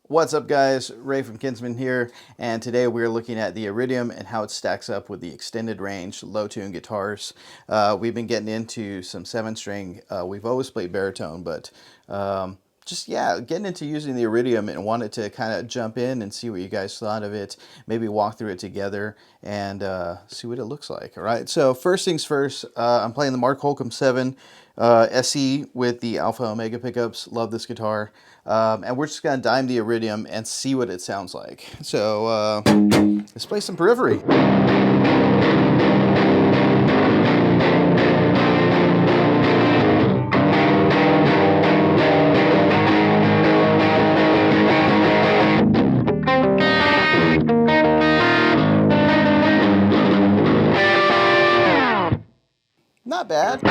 What's up, guys? Ray from Kinsman here, and today we're looking at the Iridium and how it stacks up with the extended range low tune guitars. We've been getting into some 7-string. We've always played baritone, but getting into using the Iridium and wanted to kind of jump in and see what you guys thought of it, maybe walk through it together and see what it looks like. All right, so first things first, I'm playing the Mark Holcomb 7 SE with the Alpha Omega pickups. Love this guitar. And we're just going to dime the Iridium and see what it sounds like. So let's play some Periphery. Not bad.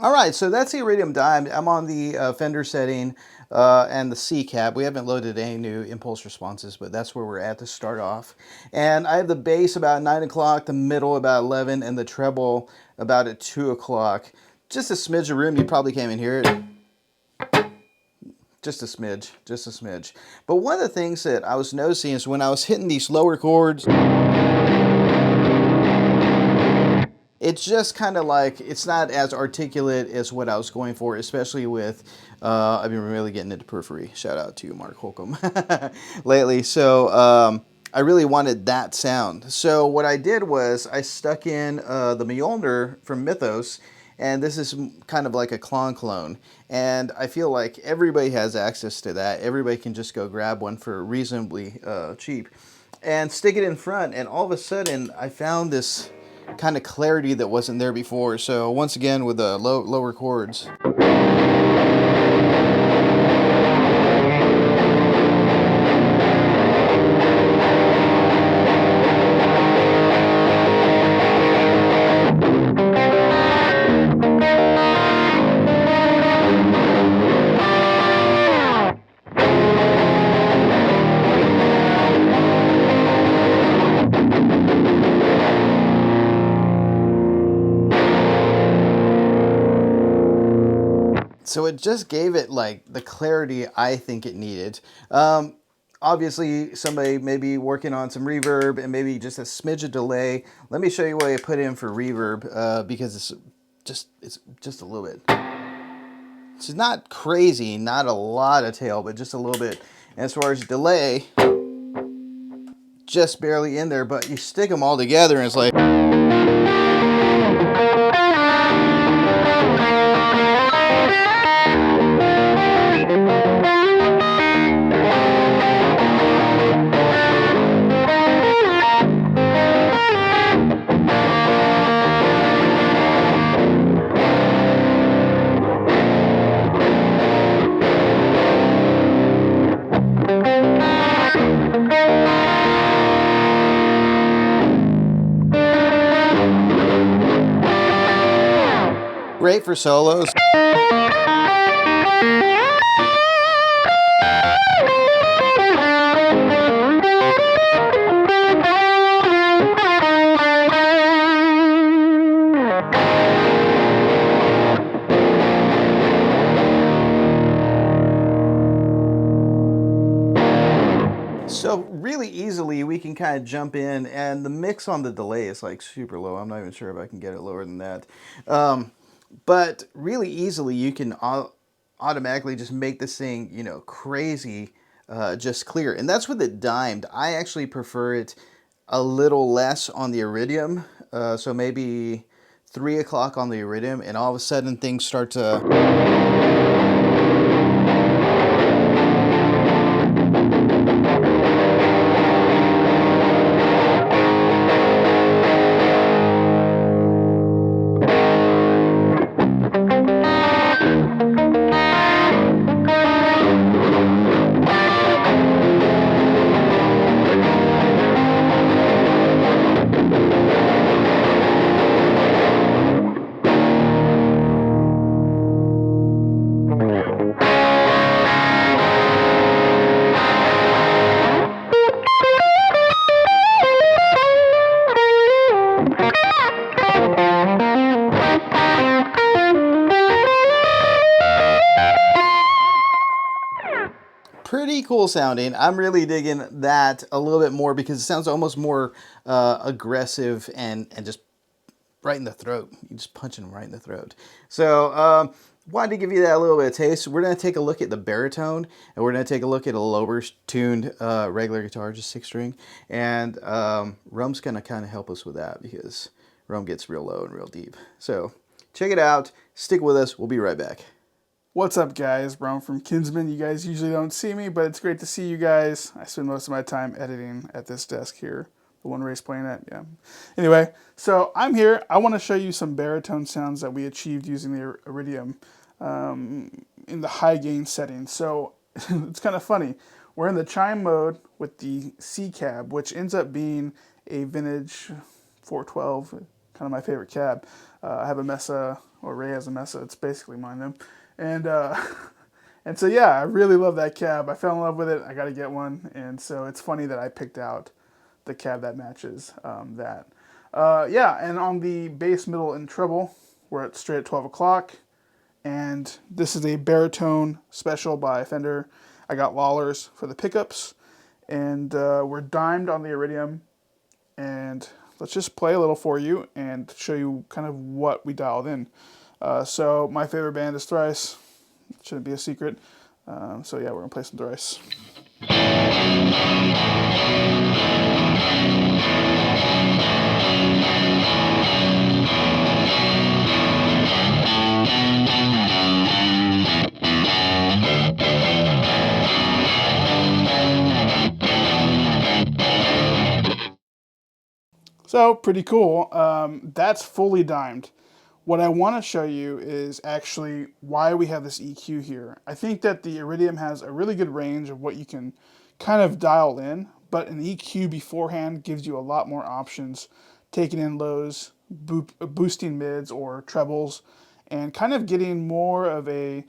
Alright, so that's the Iridium dime. I'm on the Fender setting and the C cap. We haven't loaded any new impulse responses, but that's where we're at to start off. And I have the bass about 9 o'clock, the middle about 11, and the treble about at 2 o'clock. Just a smidge of room, you probably can't even hear it. Just a smidge. But one of the things that I was noticing is when I was hitting these lower chords, it's just kind of like, it's not as articulate as what I was going for, especially with, I've been really getting into Periphery. Shout out to Mark Holcomb lately. So I really wanted that sound. So what I did was I stuck in the Mjolnir from Mythos, and this is kind of like a clone. And I feel like everybody has access to that. Everybody can just go grab one for reasonably cheap and stick it in front. And all of a sudden I found this kind of clarity that wasn't there before. So once again with the lower chords. So it just gave it like the clarity I think it needed. Obviously somebody may be working on some reverb and maybe just a smidge of delay. Let me show you what I put in for reverb because it's just a little bit. It's not crazy, not a lot of tail, but just a little bit. And as far as delay, just barely in there, but you stick them all together and it's like. Great for solos. So really easily we can kind of jump in, and the mix on the delay is like super low. I'm not even sure if I can get it lower than that. But really easily you can automatically just make this thing, you know, crazy, just clear. And that's with it dimed. I actually prefer it a little less on the Iridium. So maybe 3 o'clock on the Iridium, and all of a sudden things start to. pretty cool sounding. I'm really digging that a little bit more because it sounds almost more aggressive and just right in the throat. You just punching them right in the throat. So wanted to give you that a little bit of taste. We're going to take a look at the baritone, and we're going to take a look at a lower tuned regular guitar, just 6-string. And Rum's going to kind of help us with that because Rum gets real low and real deep. So check it out. Stick with us. We'll be right back. What's up, guys? Rum from Kinsman. You guys usually don't see me, but it's great to see you guys. I spend most of my time editing at this desk here. The one Ray's playing at, yeah. Anyway, so I'm here. I want to show you some baritone sounds that we achieved using the Iridium in the high gain setting. So it's kind of funny. We're in the chime mode with the C cab, which ends up being a vintage 412, kind of my favorite cab. I have a Mesa, or Ray has a Mesa. It's basically mine though. And so yeah, I really love that cab. I fell in love with it. I got to get one. And so it's funny that I picked out the cab that matches that. Yeah, and on the bass, middle, and treble, we're at straight at 12 o'clock. And this is a baritone special by Fender. I got Lawlers for the pickups. And we're dimed on the Iridium. And let's just play a little for you and show you kind of what we dialed in. So my favorite band is Thrice. Shouldn't be a secret. So yeah, we're going to play some Thrice. So pretty cool. That's fully dimed. What I want to show you is actually why we have this EQ here. I think that the Iridium has a really good range of what you can kind of dial in, but an EQ beforehand gives you a lot more options, taking in lows, boosting mids or trebles, and kind of getting more of a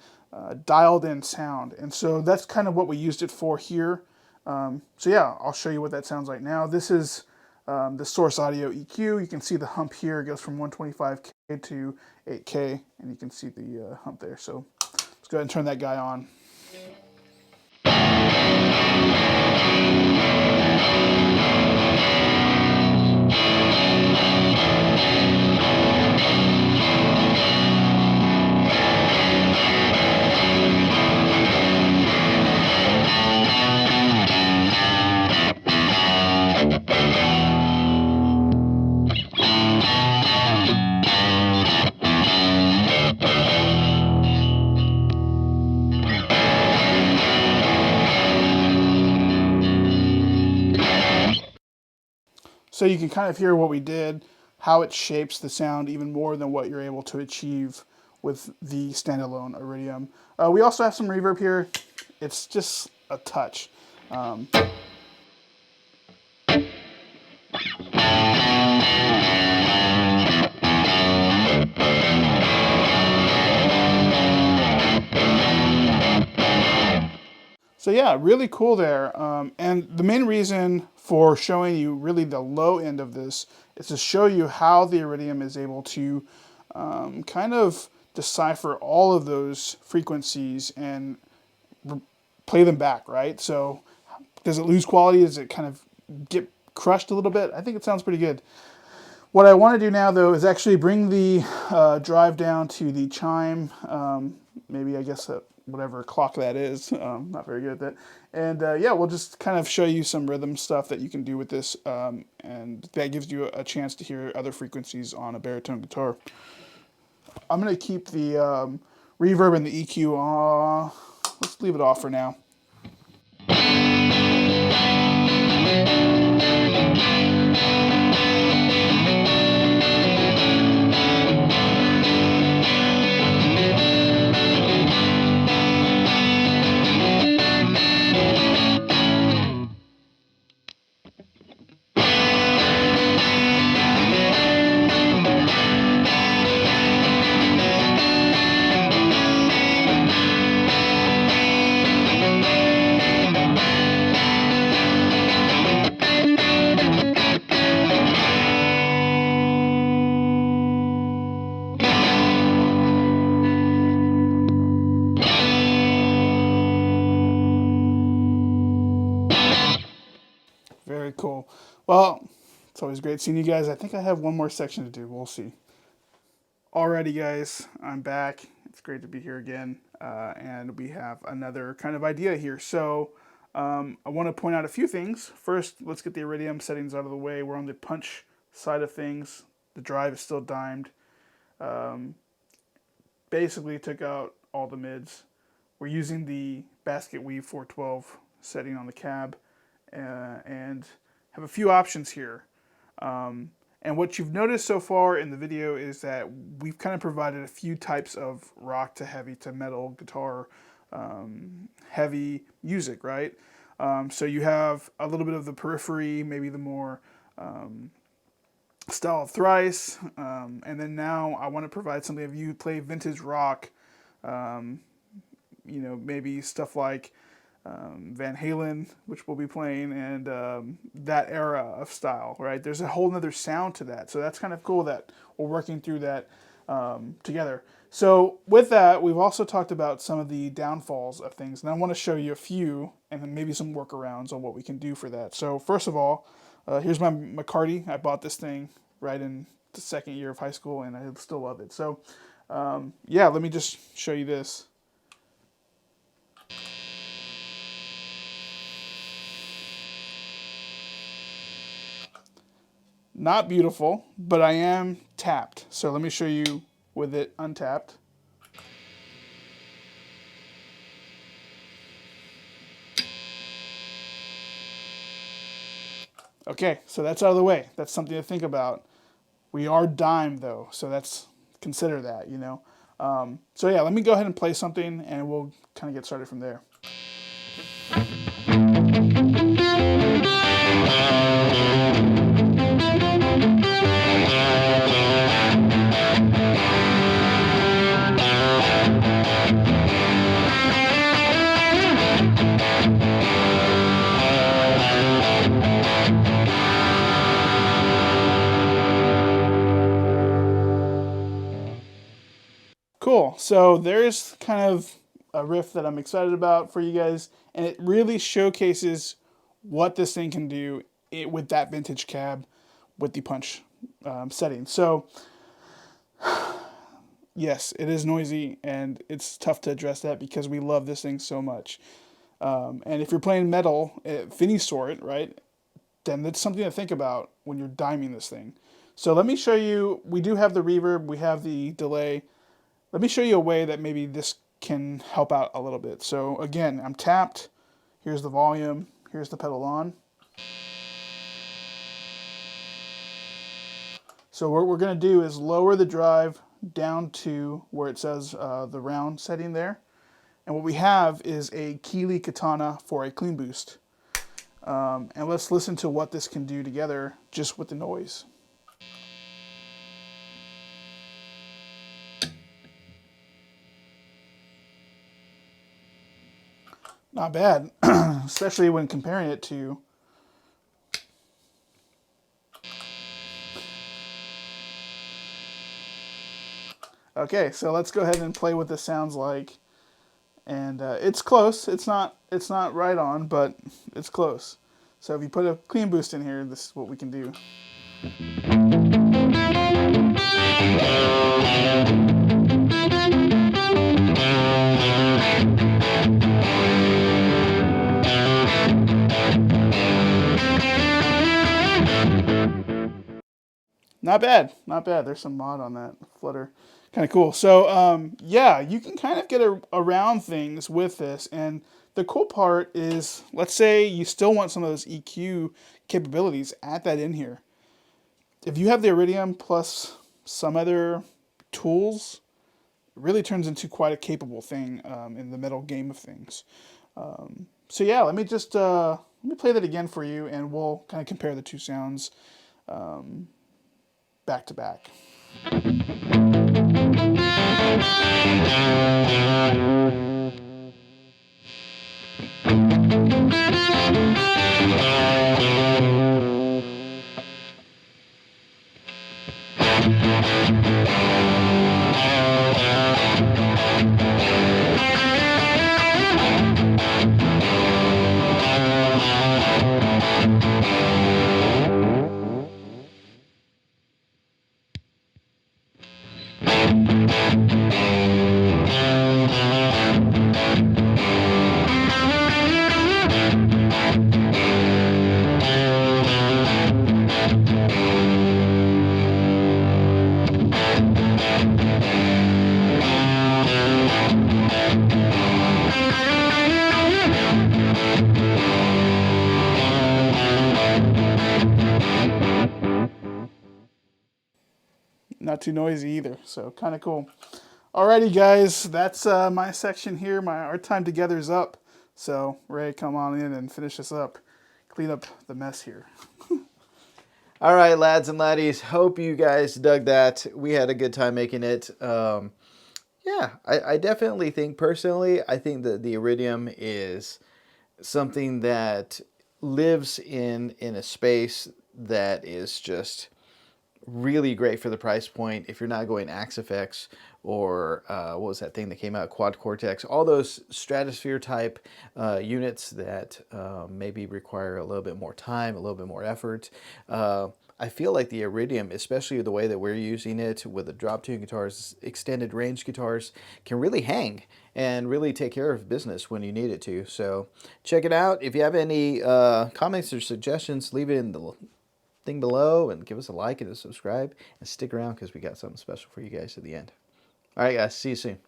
dialed in sound. And so that's kind of what we used it for here. So yeah, I'll show you what that sounds like now. This is the source audio EQ. You can see the hump here. It goes from 125K to 8K, and you can see the hump there. So let's go ahead and turn that guy on. So you can kind of hear what we did, how it shapes the sound even more than what you're able to achieve with the standalone Iridium. We also have some reverb here. It's just a touch. So yeah, really cool there. And the main reason for showing you really the low end of this is to show you how the Iridium is able to kind of decipher all of those frequencies and play them back, right? So does it lose quality? Does it kind of get crushed a little bit? I think it sounds pretty good. What I want to do now, though, is actually bring the drive down to the chime, maybe I guess whatever clock that is. Not very good at that. And yeah, we'll just kind of show you some rhythm stuff that you can do with this, and that gives you a chance to hear other frequencies on a baritone guitar. I'm going to keep the reverb and the EQ, let's leave it off for now. Well, it's always great seeing you guys. I think I have one more section to do. We'll see. Alrighty, guys, I'm back. It's great to be here again, and we have another kind of idea here. So I want to point out a few things. First, let's get the Iridium settings out of the way. We're on the punch side of things. The drive is still dimed. Basically took out all the mids. We're using the basket weave 412 setting on the cab, and have a few options here. And what you've noticed so far in the video is that we've kind of provided a few types of rock to heavy to metal guitar heavy music, right? So you have a little bit of the periphery, maybe the more style of thrice, and then now I want to provide something. If you play vintage rock, maybe stuff like Van Halen, which we'll be playing, and that era of style, right? There's a whole nother sound to that. So that's kind of cool that we're working through that together. So with that, we've also talked about some of the downfalls of things, and I want to show you a few, and then maybe some workarounds on what we can do for that. So first of all, here's my Mccarty. I bought this thing right in the second year of high school, and I still love it. So yeah, let me just show you this. Not beautiful, but I am tapped. So let me show you with it untapped. Okay, so that's out of the way. That's something to think about. We are dime though, so consider that, you know. So yeah, let me go ahead and play something and we'll kind of get started from there. Cool. So there's kind of a riff that I'm excited about for you guys, and it really showcases what this thing can do with that vintage cab with the punch setting. So yes, it is noisy, and it's tough to address that because we love this thing so much. And if you're playing metal of any sort, right, then that's something to think about when you're diming this thing. So let me show you. We do have the reverb. We have the delay. Let me show you a way that maybe this can help out a little bit. So again, I'm tapped. Here's the volume. Here's the pedal on. So what we're going to do is lower the drive down to where it says the round setting there. And what we have is a Keeley Katana for a clean boost. And let's listen to what this can do together just with the noise. Not bad, especially when comparing it to okay, so let's go ahead and play what this sounds like. And it's close. It's not right on, but it's close. So if you put a clean boost in here, this is what we can do. Not bad, not bad. There's some mod on that flutter. Kind of cool. So yeah, you can kind of get around things with this. And the cool part is, let's say you still want some of those EQ capabilities, add that in here. If you have the Iridium plus some other tools, it really turns into quite a capable thing in the metal game of things. So yeah, let me play that again for you, and we'll kind of compare the two sounds back to back. too noisy either. So kind of cool. Alrighty, guys, that's my section here. Our time together is up. So Ray, come on in and finish this up. Clean up the mess here. All right, lads and laddies. Hope you guys dug that. We had a good time making it. Yeah, I definitely think, personally, I think that the Iridium is something that lives in a space that is just really great for the price point. If you're not going Axe FX or what was that thing that came out, Quad Cortex, all those stratosphere type units that maybe require a little bit more time, a little bit more effort. I feel like the Iridium, especially the way that we're using it with the drop tune guitars, extended range guitars, can really hang and really take care of business when you need it to. So check it out. If you have any comments or suggestions, leave it in the thing below and give us a like and a subscribe and stick around because we got something special for you guys at the end. All right, guys. See you soon.